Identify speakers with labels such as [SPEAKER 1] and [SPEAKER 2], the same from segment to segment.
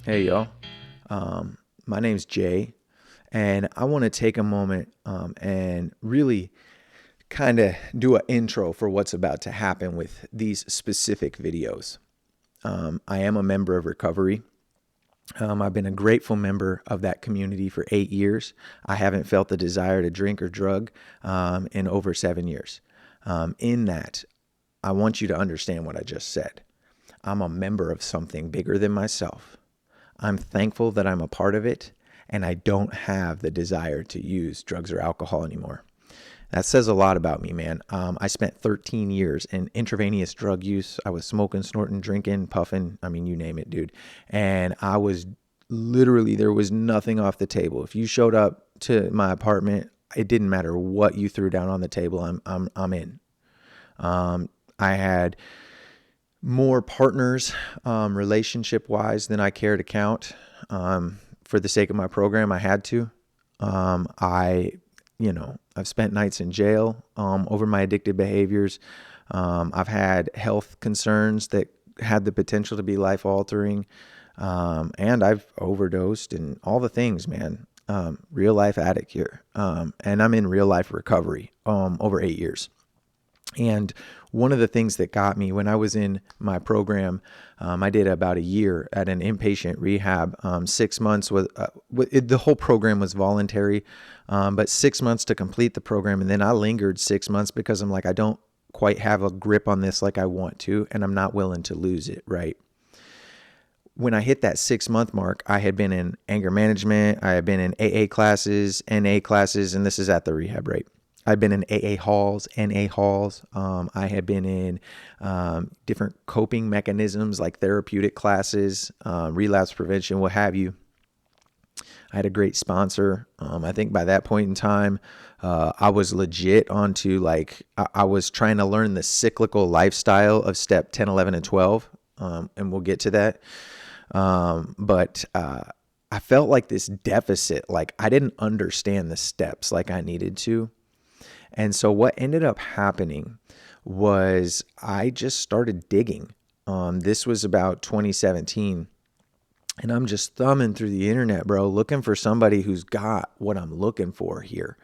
[SPEAKER 1] Hey y'all, my name's Jay, and I want to take a moment and really kind of do an intro for what's about to happen with these specific videos. I am a member of Recovery. I've been a grateful member of that community for 8 years. I haven't felt the desire to drink or drug in over 7 years. In that, I want you to understand what I just said. I'm a member of something bigger than myself. I'm thankful that I'm a part of it, and I don't have the desire to use drugs or alcohol anymore. That says a lot about me, man. I spent 13 years in intravenous drug use. I was smoking, snorting, drinking, puffing. I mean, you name it, dude. And I was literally, there was nothing off the table. If you showed up to my apartment, it didn't matter what you threw down on the table. I'm in. I had more partners, relationship wise, than I care to count. For the sake of my program, I had to. I, I've spent nights in jail over my addictive behaviors. I've had health concerns that had the potential to be life altering. And I've overdosed and all the things, man. Real life addict here. And I'm in real life recovery over 8 years. And one of the things that got me when I was in my program, I did about a year at an inpatient rehab. 6 months was the whole program was voluntary, but 6 months to complete the program, and then I lingered 6 months because I'm like, I don't quite have a grip on this like I want to, and I'm not willing to lose it. Right. When I hit that 6 month mark, I had been in anger management. I had been in AA classes, NA classes, and this is at the rehab, right? I've been in AA halls, NA halls. I had been in different coping mechanisms like therapeutic classes, relapse prevention, what have you. I had a great sponsor. I think by that point in time, I was legit onto I was trying to learn the cyclical lifestyle of step 10, 11, and 12. And we'll get to that. But I felt like this deficit, like I didn't understand the steps like I needed to. And so what ended up happening was I just started digging. This was about 2017. And I'm just thumbing through the internet, bro, looking for somebody who's got what I'm looking for here.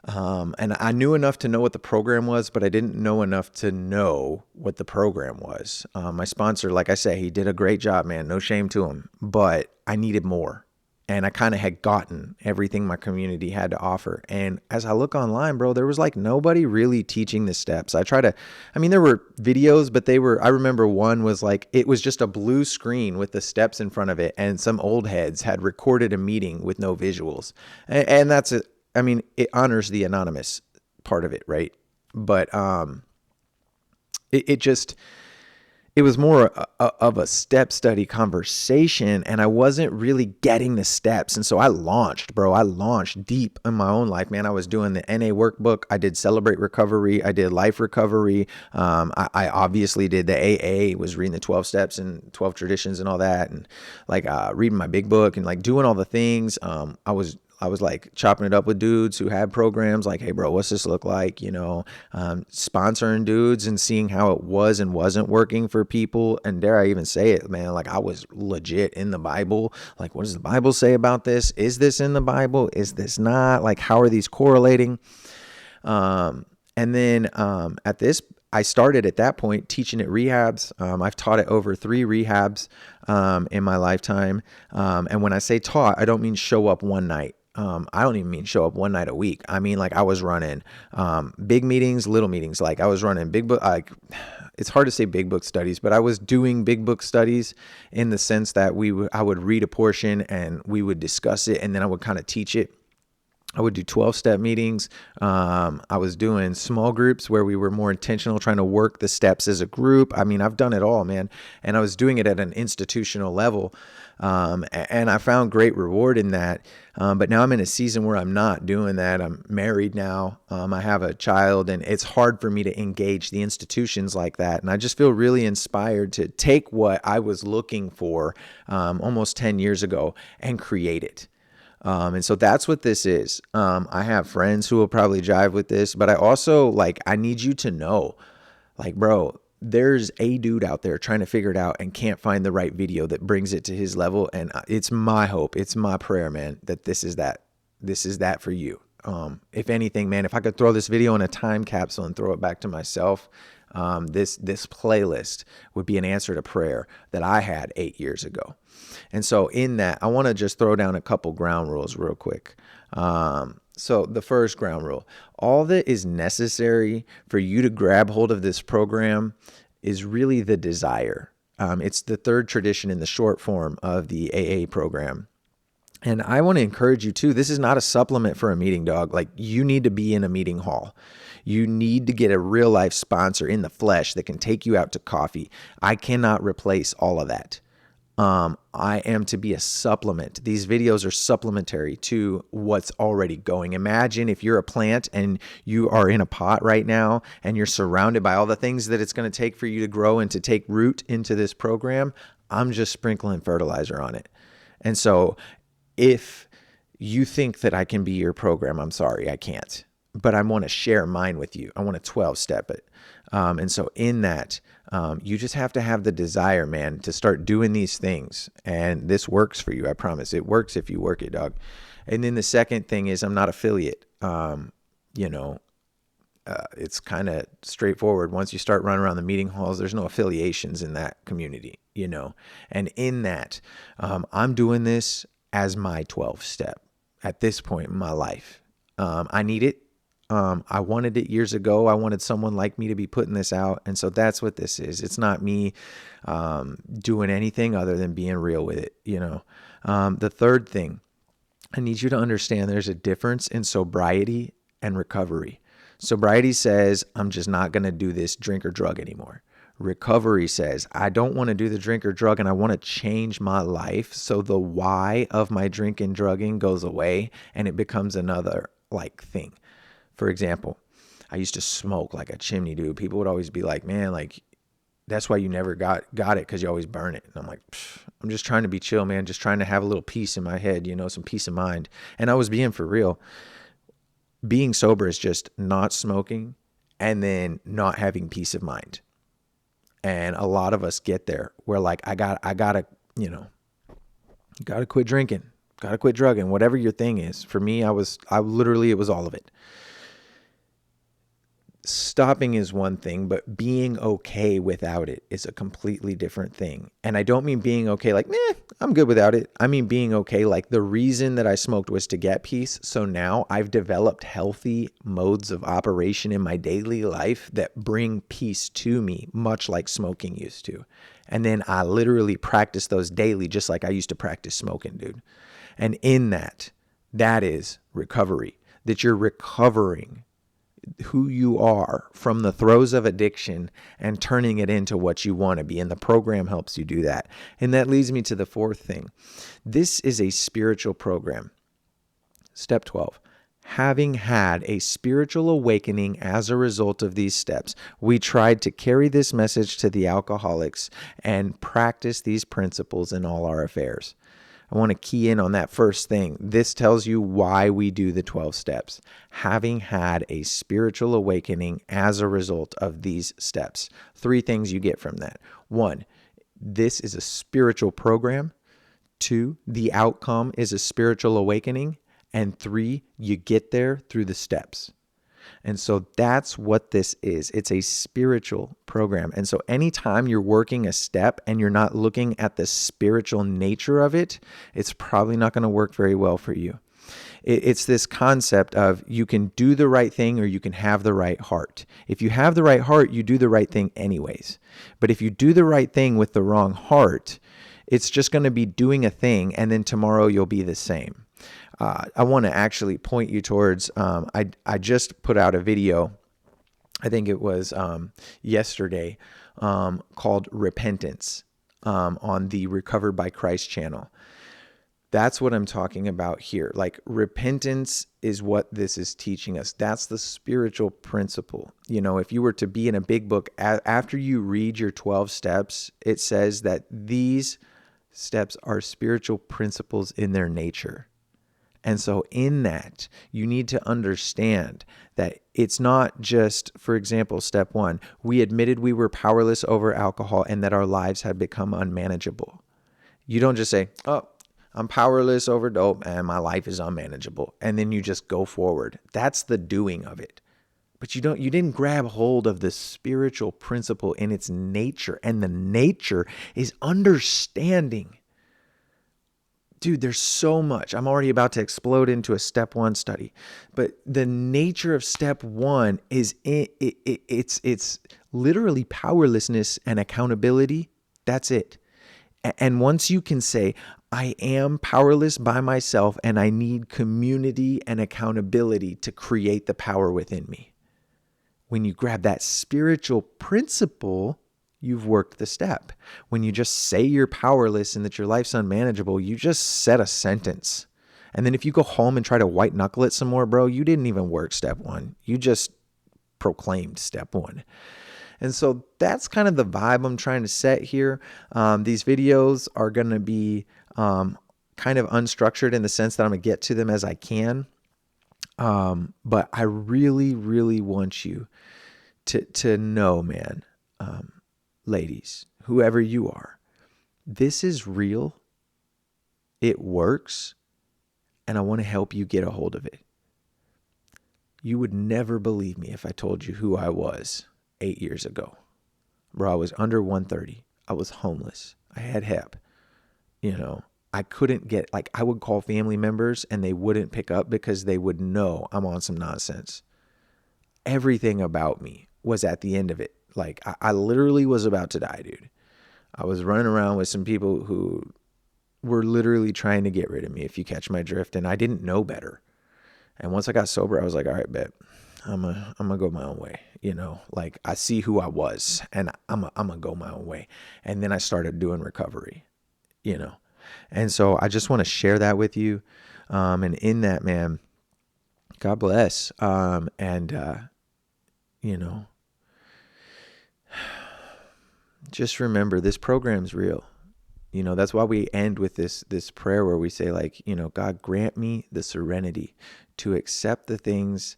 [SPEAKER 1] And I knew enough to know what the program was, but I didn't know enough to know what the program was. My sponsor, like I say, he did a great job, man. No shame to him. But I needed more. And I kind of had gotten everything my community had to offer. And as I look online, bro, there was like nobody really teaching the steps. There were videos, but I remember one was like, it was just a blue screen with the steps in front of it. And some old heads had recorded a meeting with no visuals. And that's it. I mean, it honors the anonymous part of it, right? But it was more of a step study conversation, and I wasn't really getting the steps. And so I launched deep in my own life, man. I was doing the NA workbook. I did Celebrate Recovery. I did Life Recovery. I obviously did the AA, was reading the 12 steps and 12 traditions and all that. And reading my big book and like doing all the things. I was like chopping it up with dudes who had programs like, hey, bro, what's this look like? Sponsoring dudes and seeing how it was and wasn't working for people. And dare I even say it, man, like I was legit in the Bible. Like, what does the Bible say about this? Is this in the Bible? Is this not? Like, how are these correlating? I started at that point teaching at rehabs. I've taught at over 3 rehabs in my lifetime. And when I say taught, I don't mean show up one night. I don't even mean show up one night a week. I mean, like I was running big meetings, little meetings. Like I was running big book. It's hard to say big book studies, but I was doing big book studies in the sense that I would read a portion and we would discuss it, and then I would kind of teach it. I would do 12-step meetings. I was doing small groups where we were more intentional, trying to work the steps as a group. I mean, I've done it all, man. And I was doing it at an institutional level. And I found great reward in that. But now I'm in a season where I'm not doing that. I'm married now. I have a child, and it's hard for me to engage the institutions like that. And I just feel really inspired to take what I was looking for almost 10 years ago and create it. And so that's what this is. I have friends who will probably jive with this, but I also I need you to know, bro, there's a dude out there trying to figure it out and can't find the right video that brings it to his level. And it's my hope, it's my prayer, man, that this is that for you. If anything, man, if I could throw this video in a time capsule and throw it back to myself, this playlist would be an answer to prayer that I had 8 years ago. And so in that, I want to just throw down a couple ground rules real quick. So the first ground rule, all that is necessary for you to grab hold of this program is really the desire. It's the third tradition in the short form of the AA program. And I want to encourage you too, this is not a supplement for a meeting, dog. Like, you need to be in a meeting hall. You need to get a real life sponsor in the flesh that can take you out to coffee. I cannot replace all of that. I am to be a supplement. These videos are supplementary to what's already going. Imagine if you're a plant and you are in a pot right now and you're surrounded by all the things that it's going to take for you to grow and to take root into this program. I'm just sprinkling fertilizer on it. And so if you think that I can be your program, I'm sorry, I can't. But I want to share mine with you. I want to 12-step it. And so in that, you just have to have the desire, man, to start doing these things. And this works for you. I promise. It works if you work it, dog. And then the second thing is I'm not affiliate. It's kind of straightforward. Once you start running around the meeting halls, there's no affiliations in that community, And in that, I'm doing this as my 12-step at this point in my life. I need it. I wanted it years ago. I wanted someone like me to be putting this out. And so that's what this is. It's not me doing anything other than being real with it. The third thing, I need you to understand there's a difference in sobriety and recovery. Sobriety says, I'm just not going to do this drink or drug anymore. Recovery says, I don't want to do the drink or drug and I want to change my life. So the why of my drink and drugging goes away and it becomes another thing. For example, I used to smoke like a chimney, dude. People would always be like, man, that's why you never got it, because you always burn it. And I'm like, I'm just trying to be chill, man. Just trying to have a little peace in my head, some peace of mind. And I was being for real. Being sober is just not smoking and then not having peace of mind. And a lot of us get there. We're like, I gotta quit drinking, gotta quit drugging, whatever your thing is. For me, it was all of it. Stopping is one thing, but being okay without it is a completely different thing. And I don't mean being okay like, I'm good without it. I mean being okay like the reason that I smoked was to get peace. So now I've developed healthy modes of operation in my daily life that bring peace to me, much like smoking used to. And then I literally practice those daily, just like I used to practice smoking, dude. And in that is recovery, that you're recovering who you are from the throes of addiction and turning it into what you want to be. And the program helps you do that. And that leads me to the fourth thing. This is a spiritual program. Step 12. Having had a spiritual awakening as a result of these steps, we tried to carry this message to the alcoholics and practice these principles in all our affairs. I want to key in on that first thing. This tells you why we do the 12 steps. Having had a spiritual awakening as a result of these steps. 3 things you get from that. 1, this is a spiritual program. 2, the outcome is a spiritual awakening. And 3, you get there through the steps. And so that's what this is. It's a spiritual program. And so anytime you're working a step and you're not looking at the spiritual nature of it, it's probably not going to work very well for you. It's this concept of you can do the right thing or you can have the right heart. If you have the right heart, you do the right thing anyways. But if you do the right thing with the wrong heart, it's just going to be doing a thing and then tomorrow you'll be the same. I want to actually point you towards, I just put out a video, I think it was yesterday, called Repentance on the Recovered by Christ channel. That's what I'm talking about here. Like, repentance is what this is teaching us. That's the spiritual principle. If you were to be in a big book, after you read your 12 steps, it says that these steps are spiritual principles in their nature. And so in that, you need to understand that it's not just, for example, step one, we admitted we were powerless over alcohol and that our lives had become unmanageable. You don't just say, oh, I'm powerless over dope and my life is unmanageable. And then you just go forward. That's the doing of it. But you didn't grab hold of the spiritual principle in its nature. And the nature is understanding. Dude, there's so much. I'm already about to explode into a step one study. But the nature of step one is it's literally powerlessness and accountability. That's it. And once you can say, I am powerless by myself and I need community and accountability to create the power within me. When you grab that spiritual principle, you've worked the step. When you just say you're powerless and that your life's unmanageable, you just said a sentence. And then if you go home and try to white knuckle it some more, bro, you didn't even work step one. You just proclaimed step one. And so that's kind of the vibe I'm trying to set here. These videos are going to be kind of unstructured in the sense that I'm going to get to them as I can. But I really, really want you to know, man, ladies, whoever you are, this is real. It works. And I want to help you get a hold of it. You would never believe me if I told you who I was 8 years ago. Bro, I was under 130. I was homeless. I had hep. I couldn't get, I would call family members and they wouldn't pick up because they would know I'm on some nonsense. Everything about me was at the end of it. I literally was about to die, dude. I was running around with some people who were literally trying to get rid of me, if you catch my drift, and I didn't know better. And once I got sober, I was like, all right, bet. I'm gonna go my own way. I see who I was and I'm gonna go my own way. And then I started doing recovery, And so I just want to share that with you. And in that, man, God bless. Just remember this program's real. That's why we end with this prayer where we say God, grant me the serenity to accept the things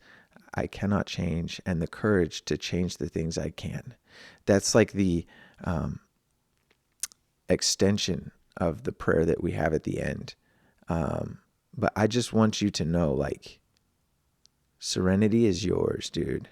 [SPEAKER 1] I cannot change and the courage to change the things I can. That's like the extension of the prayer that we have at the end. But I just want you to know, serenity is yours, dude.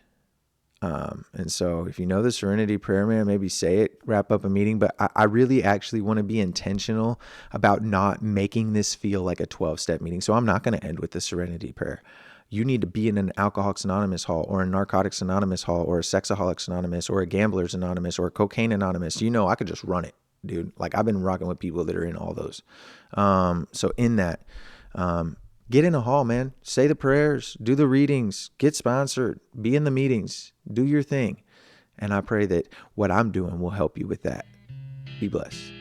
[SPEAKER 1] And so if you know the serenity prayer, man, maybe say it, wrap up a meeting. But I really actually want to be intentional about not making this feel like a 12-step meeting. So I'm not going to end with the serenity prayer. You need to be in an Alcoholics Anonymous hall or a Narcotics Anonymous hall or a Sexaholics Anonymous or a Gamblers Anonymous or a Cocaine Anonymous. I could just run it, dude. I've been rocking with people that are in all those. So in that, get in a hall, man. Say the prayers, do the readings, get sponsored, be in the meetings, do your thing. And I pray that what I'm doing will help you with that. Be blessed.